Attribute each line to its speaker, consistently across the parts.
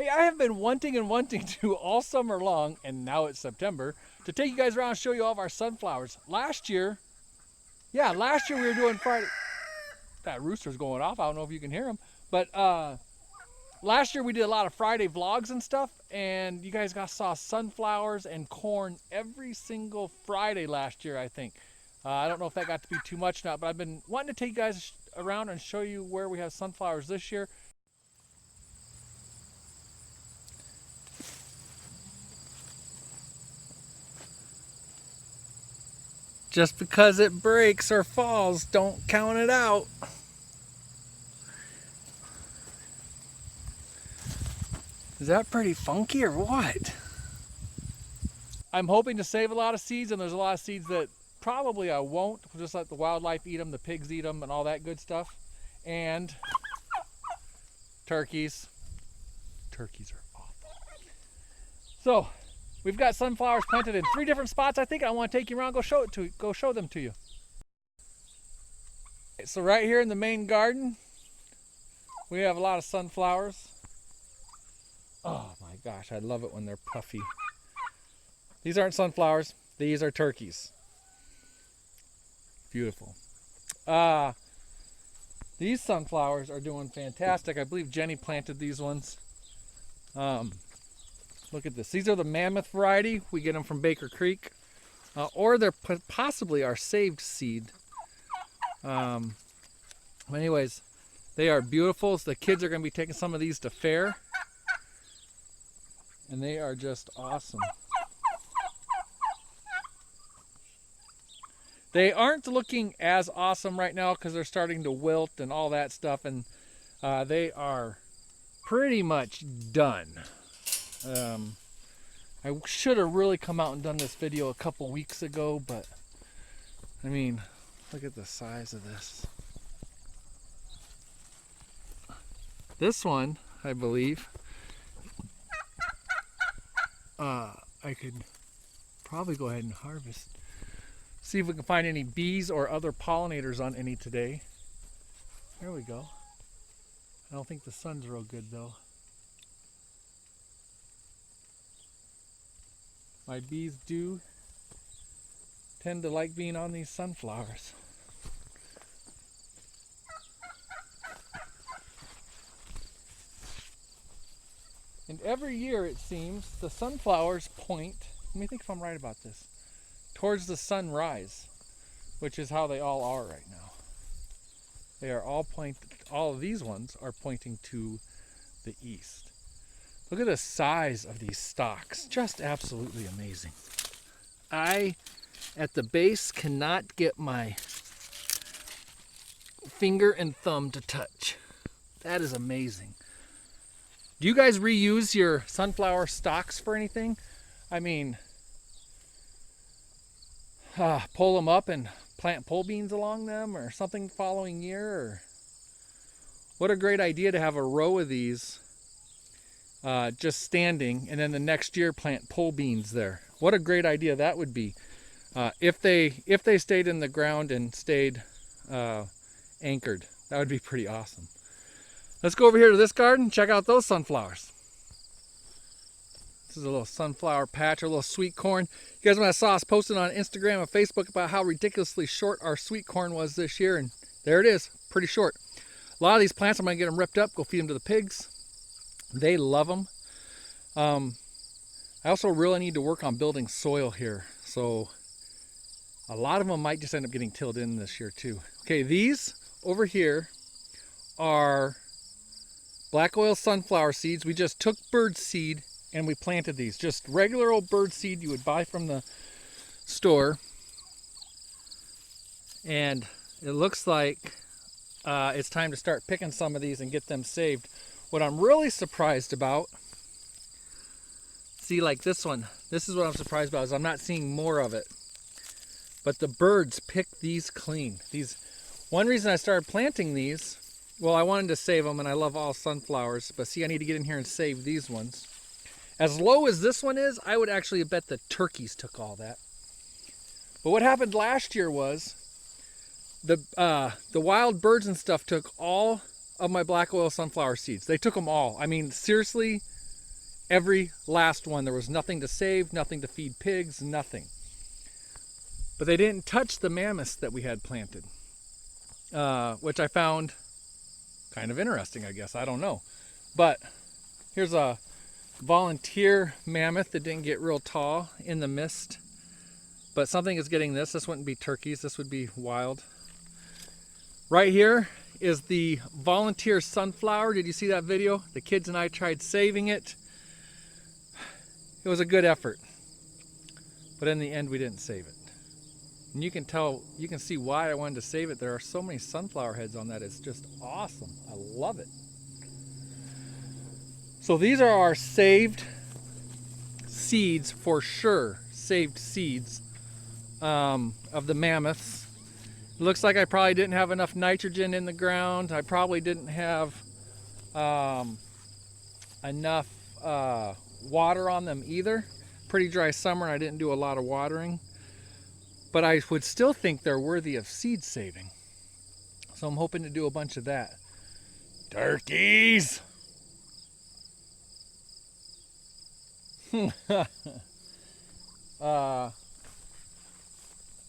Speaker 1: Hey, I have been wanting to all summer long, and now it's September, to take you guys around and show you all of our sunflowers. Last year we were doing Friday. That rooster's going off. I don't know if you can hear him. But last year we did a lot of Friday vlogs and stuff, and you guys saw sunflowers and corn every single Friday last year, I think. I don't know if that got to be too much now, but I've been wanting to take you guys around and show you where we have sunflowers this year. Just because it breaks or falls, don't count it out. Is that pretty funky or what? I'm hoping to save a lot of seeds, and there's a lot of seeds that probably I won't. We'll just let the wildlife eat them, the pigs eat them, and all that good stuff. And turkeys. Turkeys are awful. So, we've got sunflowers planted in 3 different spots. I think I want to take you around, go show them to you. So right here in the main garden, we have a lot of sunflowers. Oh my gosh, I love it when they're puffy. These aren't sunflowers, these are turkeys. Beautiful. These sunflowers are doing fantastic. I believe Jenny planted these ones. Look at this. These are the Mammoth variety. We get them from Baker Creek. Or they're possibly our saved seed. But anyways, they are beautiful. So the kids are going to be taking some of these to fair. And they are just awesome. They aren't looking as awesome right now because they're starting to wilt and all that stuff. And they are pretty much done. I should have really come out and done this video a couple weeks ago, but I mean, look at the size of this. This one, I believe, I could probably go ahead and harvest. See if we can find any bees or other pollinators on any today. There we go. I don't think the sun's real good though. My bees do tend to like being on these sunflowers. And every year it seems the sunflowers point, let me think if I'm right about this, towards the sunrise, which is how they all are right now. They are all all of these ones are pointing to the east. Look at the size of these stalks, just absolutely amazing. I, at the base, cannot get my finger and thumb to touch. That is amazing. Do you guys reuse your sunflower stalks for anything? I mean, pull them up and plant pole beans along them or something the following year? Or what a great idea to have a row of these just standing, and then the next year plant pole beans there. What a great idea that would be if they stayed in the ground and stayed anchored. That would be pretty awesome. Let's go over here to this garden and check out those sunflowers. This is a little sunflower patch, a little sweet corn. You guys might have saw us posted on Instagram and Facebook about how ridiculously short our sweet corn was this year, and there it is, pretty short. A lot of these plants, I'm going to get them ripped up, go feed them to the pigs. They love them. I also really need to work on building soil here, so a lot of them might just end up getting tilled in this year too. Okay, these over here are black oil sunflower seeds. We just took bird seed and we planted these. Just regular old bird seed you would buy from the store. And it looks like it's time to start picking some of these and get them saved. What I'm really surprised about, see, like this one, this is what I'm surprised about, is I'm not seeing more of it. But the birds pick these clean. One reason I started planting these, well, I wanted to save them, and I love all sunflowers, but see, I need to get in here and save these ones. As low as this one is, I would actually bet the turkeys took all that. But what happened last year was the wild birds and stuff took all of my black oil sunflower seeds. They took them all. I mean, seriously, Every last one. There was nothing to save, nothing to feed pigs, nothing. But they didn't touch the mammoths that we had planted, which I found kind of interesting, I guess. I don't know. But here's a volunteer mammoth that didn't get real tall in the mist. But something is getting this. This wouldn't be turkeys. This would be wild. Right here is the volunteer sunflower. Did you see that video? The kids and I tried saving it. It was a good effort. But in the end, we didn't save it. And you can tell, you can see why I wanted to save it. There are so many sunflower heads on that. It's just awesome. I love it. So these are our saved seeds for sure. Saved seeds of the mammoths. It looks like I probably didn't have enough nitrogen in the ground. I probably didn't have enough water on them either. Pretty dry summer. I didn't do a lot of watering. But I would still think they're worthy of seed saving. So I'm hoping to do a bunch of that. Turkeys!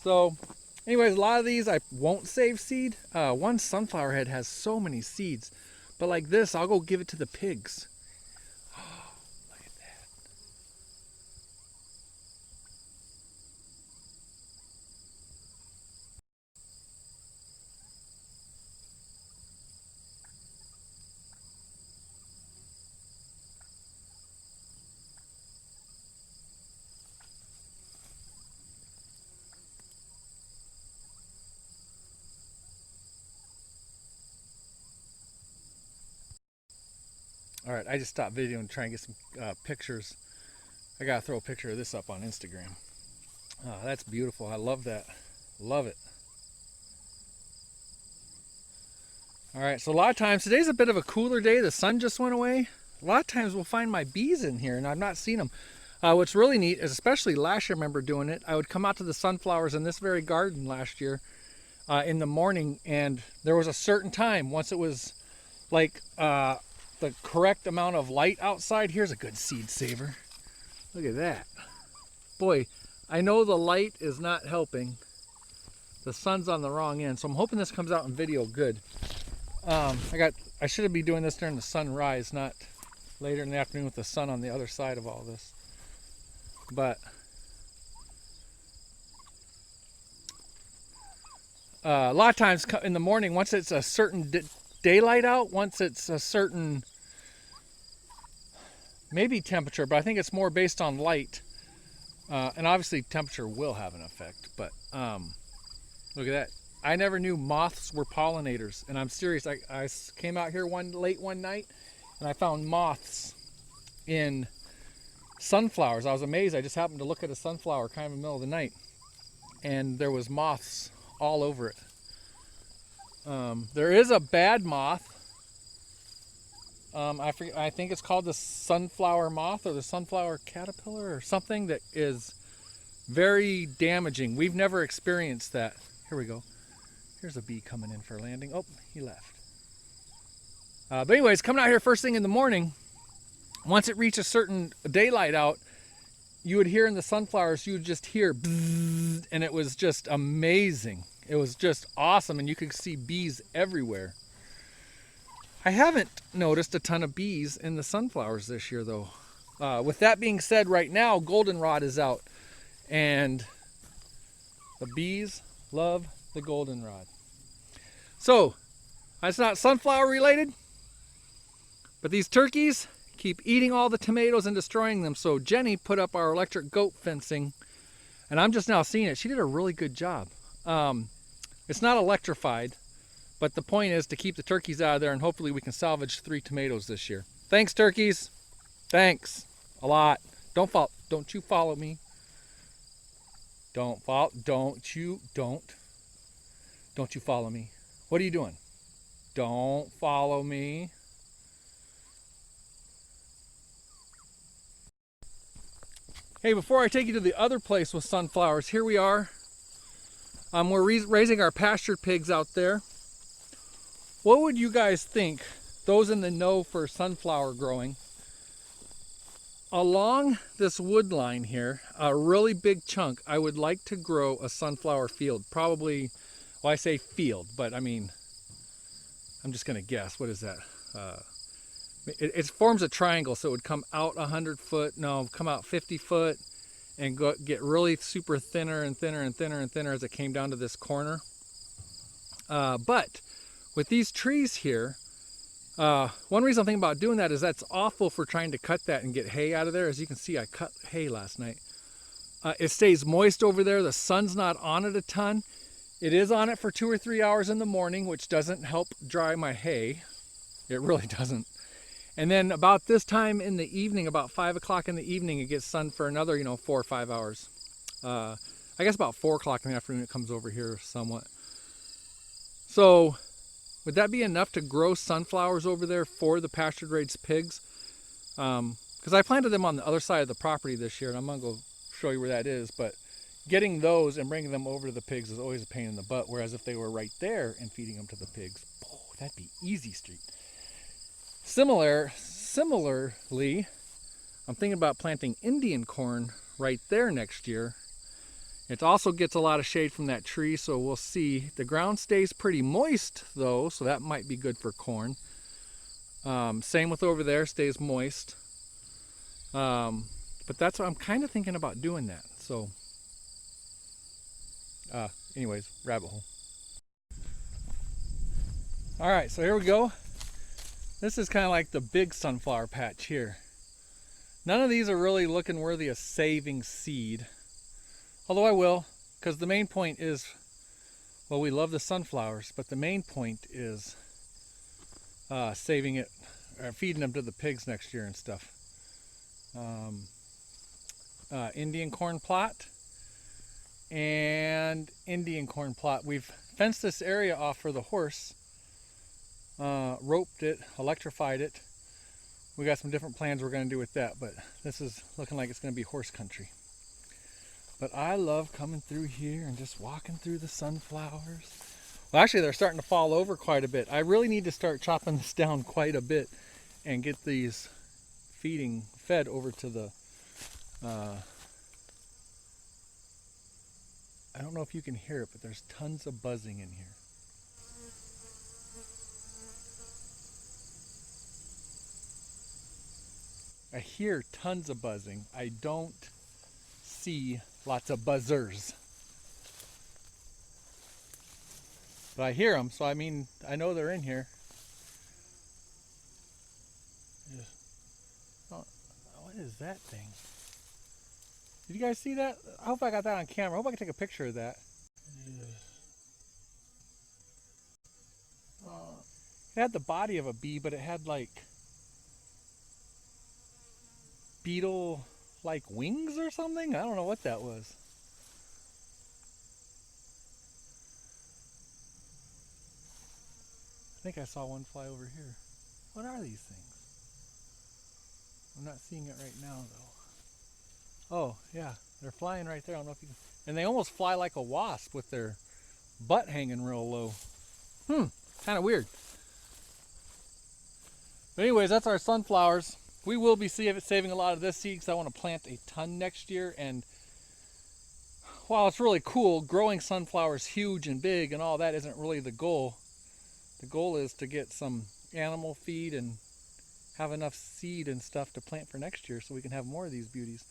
Speaker 1: So anyways, a lot of these I won't save seed. One sunflower head has so many seeds. But like this, I'll go give it to the pigs. Look at that. All right, I just stopped videoing to try and get some pictures. I gotta throw a picture of this up on Instagram. Oh, that's beautiful. I love that. Love it. All right, so a lot of times, today's a bit of a cooler day. The sun just went away. A lot of times we'll find my bees in here and I've not seen them. What's really neat is, especially last year, I remember doing it, I would come out to the sunflowers in this very garden last year in the morning, and there was a certain time, once it was like the correct amount of light outside. Here's a good seed saver. Look at that. Boy, I know the light is not helping. The sun's on the wrong end, so I'm hoping this comes out in video good. I should be doing this during the sunrise, not later in the afternoon with the sun on the other side of all this. But a lot of times in the morning, once it's a certain daylight out, once it's a certain maybe temperature, but I think it's more based on light, and obviously temperature will have an effect. But look at that. I never knew moths were pollinators, and I'm serious. I came out here late one night and I found moths in sunflowers. I was amazed. I just happened to look at a sunflower kind of in the middle of the night, and there was moths all over it. There is a bad moth. I think it's called the sunflower moth or the sunflower caterpillar or something that is very damaging. We've never experienced that. Here we go. Here's a bee coming in for a landing. Oh, he left. But anyways, coming out here first thing in the morning, once it reached a certain daylight out, you would hear in the sunflowers, you would just hear bzzz, and it was just amazing. It was just awesome, and you could see bees everywhere. I haven't noticed a ton of bees in the sunflowers this year, though. With that being said, right now, goldenrod is out, and the bees love the goldenrod. So, it's not sunflower related, but these turkeys keep eating all the tomatoes and destroying them. So Jenny put up our electric goat fencing, and I'm just now seeing it. She did a really good job. It's not electrified, but the point is to keep the turkeys out of there, and hopefully we can salvage 3 tomatoes this year. Thanks, turkeys. Thanks a lot. Don't you follow me. Don't you follow me. What are you doing? Don't follow me. Hey, before I take you to the other place with sunflowers, here we are. We're raising our pastured pigs out there. What would you guys think, those in the know for sunflower growing, along this wood line here, a really big chunk, I would like to grow a sunflower field. Probably, well, I say field, but I mean, I'm just gonna guess. What is that? It forms a triangle, so it would come out 100 foot, no, come out 50 foot, and get really super thinner and thinner and thinner and thinner as it came down to this corner. But with these trees here, one reason I'm thinking about doing that is that's awful for trying to cut that and get hay out of there. As you can see, I cut hay last night. It stays moist over there. The sun's not on it a ton. It is on it for 2 or 3 hours in the morning, which doesn't help dry my hay. It really doesn't. And then about this time in the evening, about 5 o'clock in the evening, it gets sun for another, 4 or 5 hours. I guess about 4 o'clock in the afternoon it comes over here somewhat. So would that be enough to grow sunflowers over there for the pastured-raised pigs? Because I planted them on the other side of the property this year, and I'm going to go show you where that is. But getting those and bringing them over to the pigs is always a pain in the butt, whereas if they were right there and feeding them to the pigs, that'd be easy street. Similarly, I'm thinking about planting Indian corn right there next year. It also gets a lot of shade from that tree, so we'll see. The ground stays pretty moist though, so that might be good for corn. Same with over there, stays moist. But that's what I'm kind of thinking about doing that. So, anyways, rabbit hole. All right, so here we go. This is kind of like the big sunflower patch here. None of these are really looking worthy of saving seed. Although I will, because the main point is, well, we love the sunflowers, but the main point is saving it, or feeding them to the pigs next year and stuff. Indian corn plot and Indian corn plot. We've fenced this area off for the horse. Roped it, electrified it. We got some different plans we're going to do with that, but this is looking like it's going to be horse country. But I love coming through here and just walking through the sunflowers. Well, actually, they're starting to fall over quite a bit. I really need to start chopping this down quite a bit and get these fed over to the, I don't know if you can hear it, but there's tons of buzzing in here. I hear tons of buzzing. I don't see lots of buzzers. But I hear them, so I mean, I know they're in here. Oh, what is that thing? Did you guys see that? I hope I got that on camera. I hope I can take a picture of that. It had the body of a bee, but it had like beetle-like wings or something? I don't know what that was. I think I saw one fly over here. What are these things? I'm not seeing it right now though. Oh yeah, they're flying right there. I don't know if you can. And they almost fly like a wasp with their butt hanging real low. Kind of weird. But anyways, that's our sunflowers. We will be saving a lot of this seed because I want to plant a ton next year. And while it's really cool, growing sunflowers huge and big and all that isn't really the goal. The goal is to get some animal feed and have enough seed and stuff to plant for next year so we can have more of these beauties.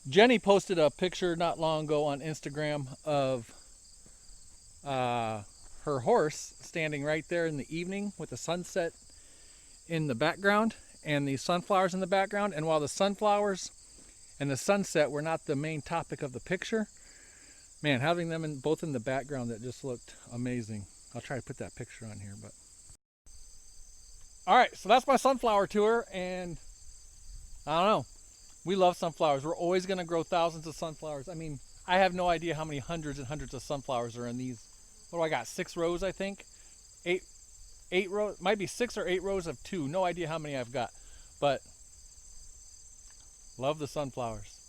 Speaker 1: Jenny posted a picture not long ago on Instagram of her horse standing right there in the evening with the sunset in the background and the sunflowers in the background. And while the sunflowers and the sunset were not the main topic of the picture, man, having them both in the background, that just looked amazing. I'll try to put that picture on here, but. All right, so that's my sunflower tour, and I don't know. We love sunflowers. We're always gonna grow thousands of sunflowers. I mean, I have no idea how many hundreds and hundreds of sunflowers are in these. What do I got? 6 rows, I think. 8 rows, might be 6 or 8 rows of 2. No idea how many I've got, but love the sunflowers.